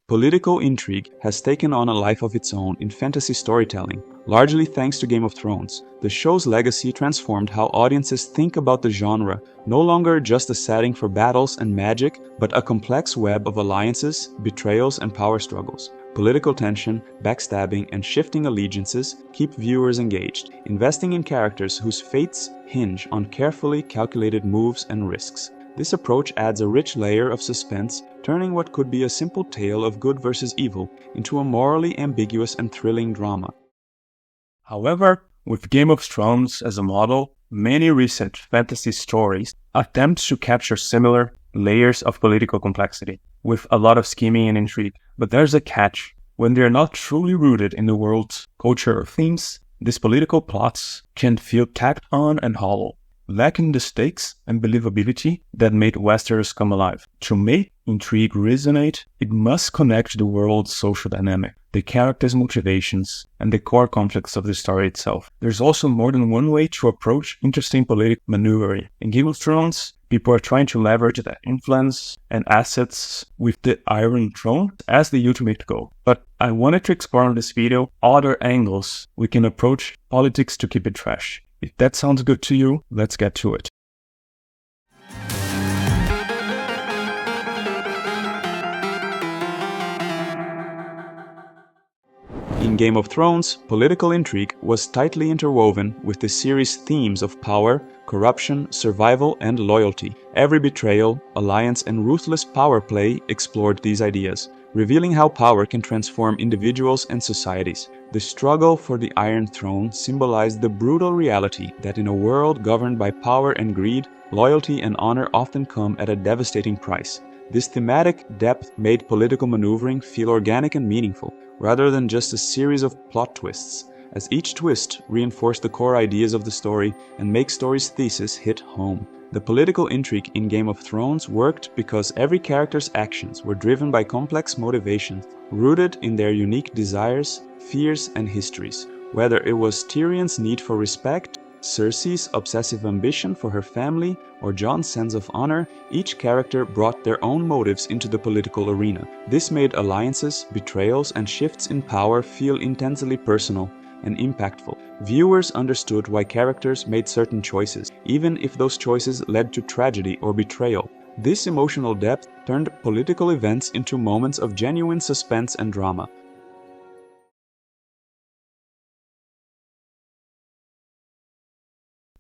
Political intrigue has taken on a life of its own in fantasy storytelling, largely thanks to Game of Thrones. The show's legacy transformed how audiences think about the genre, no longer just a setting for battles and magic, but a complex web of alliances, betrayals, and power struggles. Political tension, backstabbing, and shifting allegiances keep viewers engaged, investing in characters whose fates hinge on carefully calculated moves and risks. This approach adds a rich layer of suspense, turning what could be a simple tale of good versus evil into a morally ambiguous and thrilling drama. However, with Game of Thrones as a model, many recent fantasy stories attempt to capture similar layers of political complexity, with a lot of scheming and intrigue. But there's a catch. When they're not truly rooted in the world's culture or themes, these political plots can feel tacked on and hollow, lacking the stakes and believability that made Westeros come alive. To make intrigue resonate, it must connect to the world's social dynamic, the characters' motivations, and the core conflicts of the story itself. There's also more than one way to approach interesting political maneuvering. In Game of Thrones, people are trying to leverage their influence and assets with the Iron Throne as the ultimate goal. But I wanted to explore in this video other angles we can approach politics to keep it fresh. If that sounds good to you, let's get to it. In Game of Thrones, political intrigue was tightly interwoven with the series' themes of power, corruption, survival, and loyalty. Every betrayal, alliance, and ruthless power play explored these ideas, revealing how power can transform individuals and societies. The struggle for the Iron Throne symbolized the brutal reality that in a world governed by power and greed, loyalty and honor often come at a devastating price. This thematic depth made political maneuvering feel organic and meaningful, rather than just a series of plot twists, as each twist reinforced the core ideas of the story and makes story's thesis hit home. The political intrigue in Game of Thrones worked because every character's actions were driven by complex motivations, rooted in their unique desires, fears, and histories. Whether it was Tyrion's need for respect, Cersei's obsessive ambition for her family, or Jon's sense of honor, each character brought their own motives into the political arena. This made alliances, betrayals, and shifts in power feel intensely personal and impactful. Viewers understood why characters made certain choices, even if those choices led to tragedy or betrayal. This emotional depth turned political events into moments of genuine suspense and drama.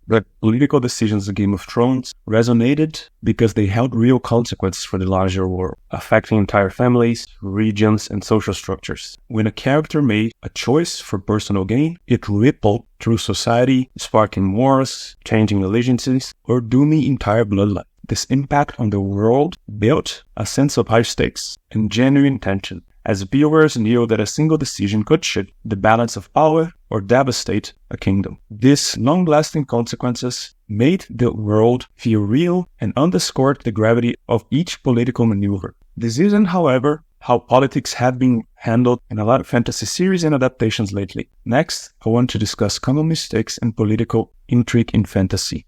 The political decisions of Game of Thrones resonated because they held real consequences for the larger world, affecting entire families, regions, and social structures. When a character made a choice for personal gain, it rippled through society, sparking wars, changing allegiances, or dooming entire bloodline. This impact on the world built a sense of high stakes and genuine tension, as viewers knew that a single decision could shift the balance of power or devastate a kingdom. These long-lasting consequences made the world feel real and underscored the gravity of each political maneuver. This isn't, however, how politics have been handled in a lot of fantasy series and adaptations lately. Next, I want to discuss common mistakes and political intrigue in fantasy.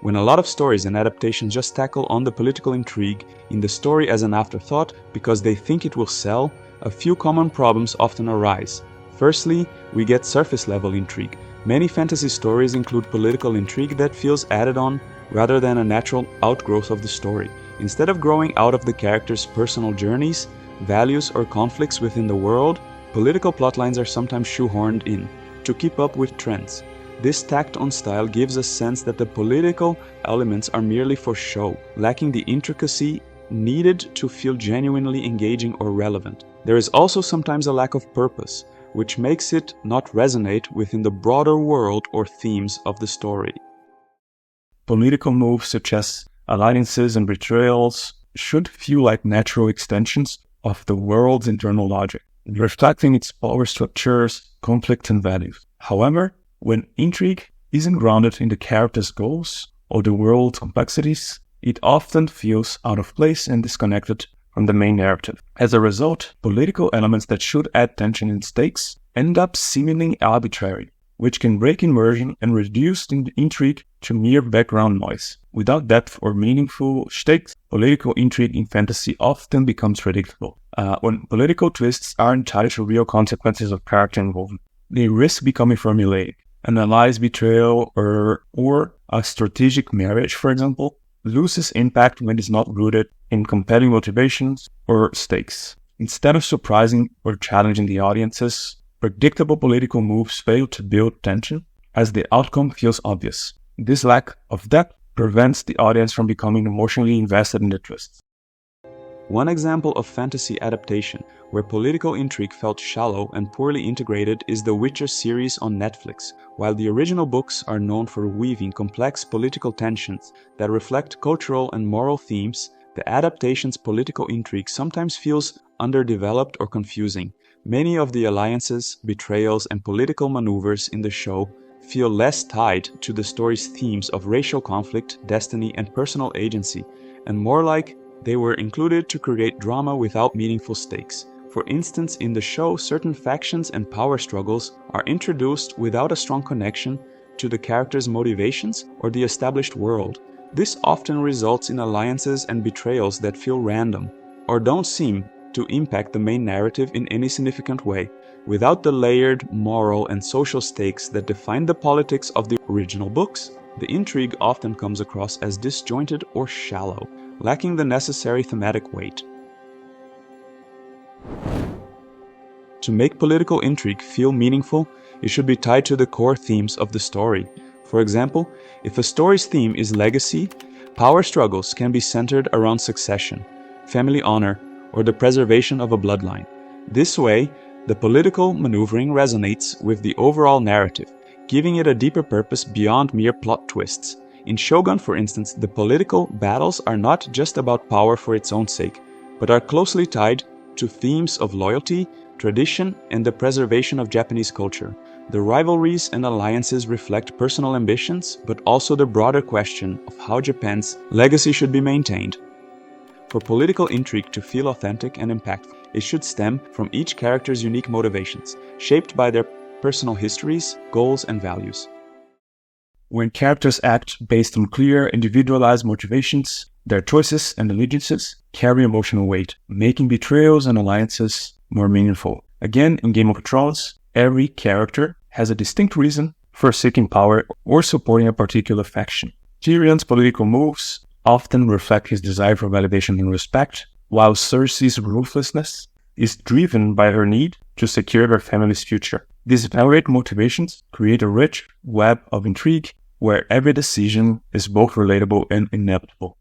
When a lot of stories and adaptations just tackle on the political intrigue in the story as an afterthought because they think it will sell, a few common problems often arise. Firstly, we get surface-level intrigue. Many fantasy stories include political intrigue that feels added on rather than a natural outgrowth of the story. Instead of growing out of the characters' personal journeys, values, or conflicts within the world, political plotlines are sometimes shoehorned in to keep up with trends. This tacked-on style gives a sense that the political elements are merely for show, lacking the intricacy needed to feel genuinely engaging or relevant. There is also sometimes a lack of purpose, which makes it not resonate within the broader world or themes of the story. Political moves such as alliances and betrayals should feel like natural extensions of the world's internal logic, reflecting its power structures, conflicts, and values. However, when intrigue isn't grounded in the character's goals or the world's complexities, it often feels out of place and disconnected from the main narrative. As a result, political elements that should add tension and stakes end up seemingly arbitrary, which can break immersion and reduce the intrigue to mere background noise. Without depth or meaningful stakes, political intrigue in fantasy often becomes predictable. When political twists aren't tied to real consequences of character involvement, they risk becoming formulaic. An ally's betrayal or a strategic marriage, for example, loses impact when it's not rooted in compelling motivations or stakes. Instead of surprising or challenging the audiences, predictable political moves fail to build tension as the outcome feels obvious. This lack of depth prevents the audience from becoming emotionally invested in the twists. One example of fantasy adaptation where political intrigue felt shallow and poorly integrated is the Witcher series on Netflix. While the original books are known for weaving complex political tensions that reflect cultural and moral themes, the adaptation's political intrigue sometimes feels underdeveloped or confusing. Many of the alliances, betrayals, and political maneuvers in the show feel less tied to the story's themes of racial conflict, destiny, and personal agency, and more like they were included to create drama without meaningful stakes. For instance, in the show, certain factions and power struggles are introduced without a strong connection to the characters' motivations or the established world. This often results in alliances and betrayals that feel random, or don't seem to impact the main narrative in any significant way. Without the layered moral and social stakes that define the politics of the original books, the intrigue often comes across as disjointed or shallow, lacking the necessary thematic weight. To make political intrigue feel meaningful, it should be tied to the core themes of the story. For example, if a story's theme is legacy, power struggles can be centered around succession, family honor, or the preservation of a bloodline. This way, the political maneuvering resonates with the overall narrative, giving it a deeper purpose beyond mere plot twists. In Shogun, for instance, the political battles are not just about power for its own sake, but are closely tied to themes of loyalty, tradition, and the preservation of Japanese culture. The rivalries and alliances reflect personal ambitions, but also the broader question of how Japan's legacy should be maintained. For political intrigue to feel authentic and impactful, it should stem from each character's unique motivations, shaped by their personal histories, goals, and values. When characters act based on clear, individualized motivations, their choices and allegiances carry emotional weight, making betrayals and alliances more meaningful. Again, in Game of Thrones, every character has a distinct reason for seeking power or supporting a particular faction. Tyrion's political moves often reflect his desire for validation and respect, while Cersei's ruthlessness is driven by her need to secure her family's future. These varied motivations create a rich web of intrigue where every decision is both relatable and inevitable.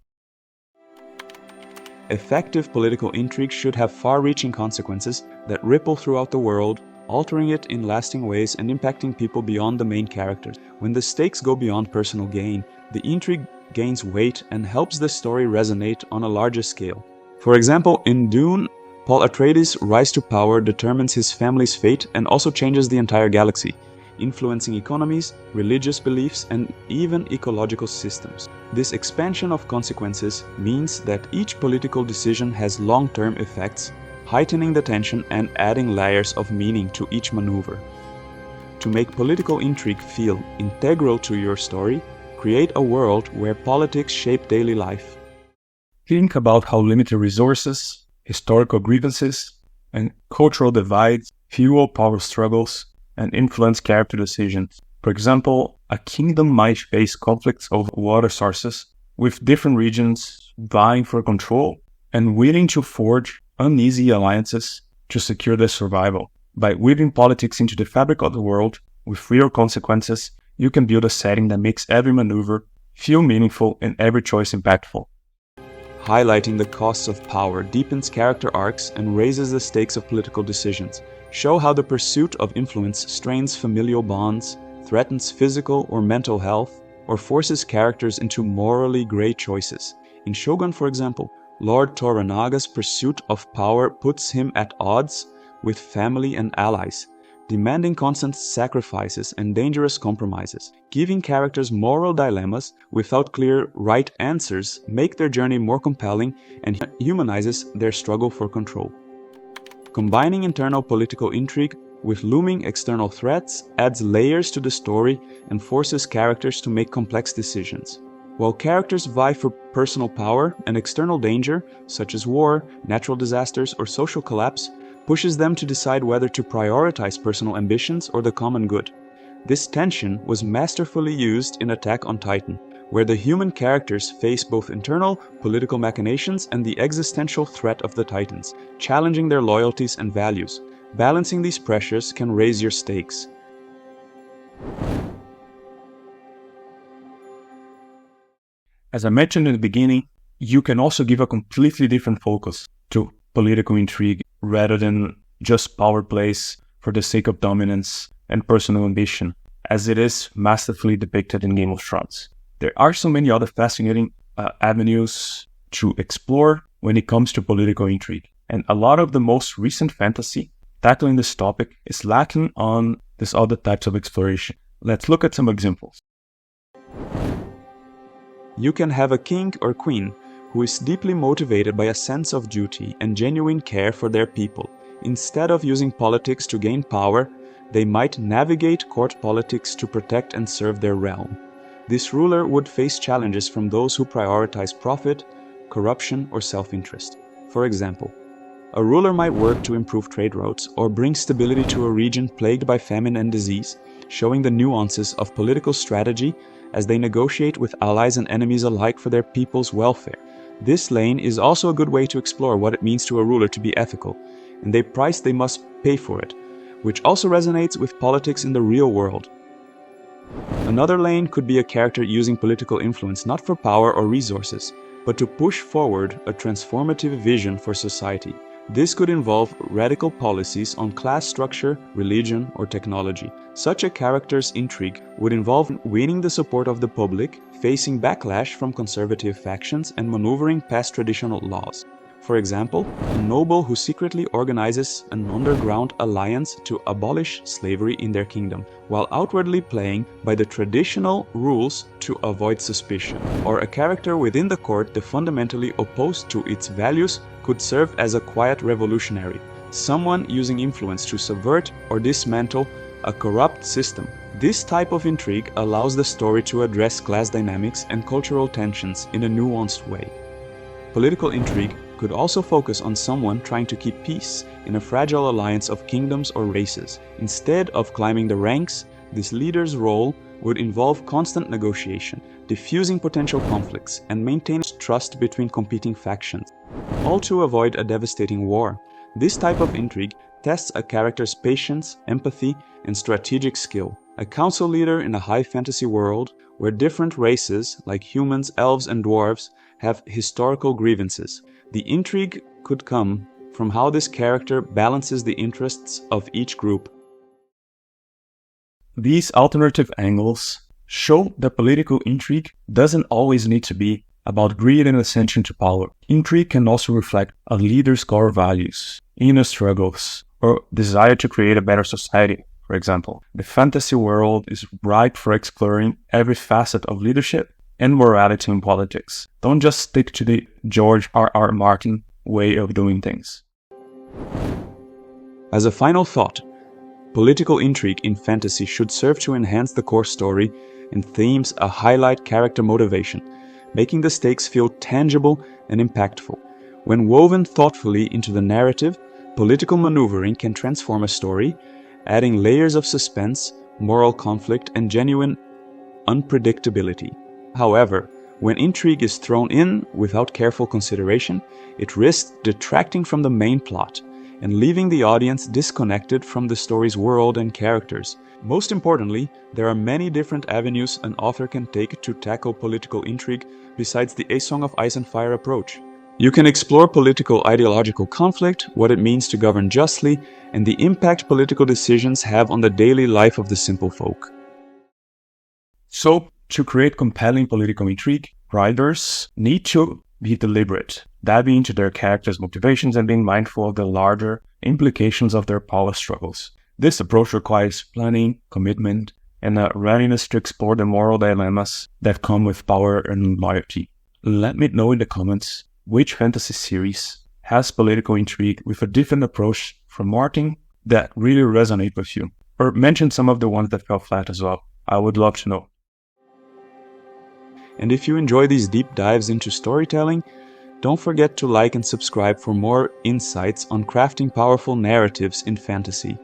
Effective political intrigue should have far-reaching consequences that ripple throughout the world, altering it in lasting ways and impacting people beyond the main characters. When the stakes go beyond personal gain, the intrigue gains weight and helps the story resonate on a larger scale. For example, in Dune, Paul Atreides' rise to power determines his family's fate and also changes the entire galaxy, influencing economies, religious beliefs, and even ecological systems. This expansion of consequences means that each political decision has long-term effects, heightening the tension and adding layers of meaning to each maneuver. To make political intrigue feel integral to your story, create a world where politics shape daily life. Think about how limited resources, historical grievances, and cultural divides fuel power struggles and influence character decisions. For example, a kingdom might face conflicts over water sources, with different regions vying for control and willing to forge uneasy alliances to secure their survival. By weaving politics into the fabric of the world with real consequences, you can build a setting that makes every maneuver feel meaningful and every choice impactful. Highlighting the costs of power deepens character arcs and raises the stakes of political decisions. Show how the pursuit of influence strains familial bonds, threatens physical or mental health, or forces characters into morally gray choices. In Shogun, for example, Lord Toranaga's pursuit of power puts him at odds with family and allies, demanding constant sacrifices and dangerous compromises. Giving characters moral dilemmas without clear right answers make their journey more compelling and humanizes their struggle for control. Combining internal political intrigue with looming external threats, adds layers to the story and forces characters to make complex decisions. While characters vie for personal power, an external danger, such as war, natural disasters, or social collapse, pushes them to decide whether to prioritize personal ambitions or the common good. This tension was masterfully used in Attack on Titan, where the human characters face both internal political machinations and the existential threat of the Titans, challenging their loyalties and values. Balancing these pressures can raise your stakes. As I mentioned in the beginning, you can also give a completely different focus to political intrigue rather than just power plays for the sake of dominance and personal ambition, as it is masterfully depicted in Game of Thrones. There are so many other fascinating avenues to explore when it comes to political intrigue, and a lot of the most recent fantasy tackling this topic is lacking on these other types of exploration. Let's look at some examples. You can have a king or queen who is deeply motivated by a sense of duty and genuine care for their people. Instead of using politics to gain power, they might navigate court politics to protect and serve their realm. This ruler would face challenges from those who prioritize profit, corruption, or self-interest. For example, a ruler might work to improve trade routes or bring stability to a region plagued by famine and disease, showing the nuances of political strategy as they negotiate with allies and enemies alike for their people's welfare. This lane is also a good way to explore what it means to a ruler to be ethical, and the price they must pay for it, which also resonates with politics in the real world. Another lane could be a character using political influence not for power or resources, but to push forward a transformative vision for society. This could involve radical policies on class structure, religion, or technology. Such a character's intrigue would involve winning the support of the public, facing backlash from conservative factions, and maneuvering past traditional laws. For example, a noble who secretly organizes an underground alliance to abolish slavery in their kingdom, while outwardly playing by the traditional rules to avoid suspicion. Or a character within the court that fundamentally opposed to its values could serve as a quiet revolutionary, someone using influence to subvert or dismantle a corrupt system. This type of intrigue allows the story to address class dynamics and cultural tensions in a nuanced way. Political intrigue could also focus on someone trying to keep peace in a fragile alliance of kingdoms or races. Instead of climbing the ranks, this leader's role would involve constant negotiation, diffusing potential conflicts, and maintaining trust between competing factions, all to avoid a devastating war. This type of intrigue tests a character's patience, empathy, and strategic skill. A council leader in a high fantasy world where different races, like humans, elves, and dwarves, have historical grievances. The intrigue could come from how this character balances the interests of each group. These alternative angles show that political intrigue doesn't always need to be about greed and ascension to power. Intrigue can also reflect a leader's core values, inner struggles, or desire to create a better society. For example, the fantasy world is ripe for exploring every facet of leadership and morality in politics. Don't just stick to the George R.R. Martin way of doing things. As a final thought, political intrigue in fantasy should serve to enhance the core story and themes highlight character motivation, making the stakes feel tangible and impactful. When woven thoughtfully into the narrative, political maneuvering can transform a story, adding layers of suspense, moral conflict, and genuine unpredictability. However, when intrigue is thrown in without careful consideration, it risks detracting from the main plot and leaving the audience disconnected from the story's world and characters. Most importantly, there are many different avenues an author can take to tackle political intrigue besides the A Song of Ice and Fire approach. You can explore political ideological conflict, what it means to govern justly, and the impact political decisions have on the daily life of the simple folk. So, to create compelling political intrigue, writers need to be deliberate, diving into their characters' motivations and being mindful of the larger implications of their power struggles. This approach requires planning, commitment, and a readiness to explore the moral dilemmas that come with power and loyalty. Let me know in the comments which fantasy series has political intrigue with a different approach from Martin that really resonate with you. Or mention some of the ones that fell flat as well. I would love to know. And if you enjoy these deep dives into storytelling, don't forget to like and subscribe for more insights on crafting powerful narratives in fantasy.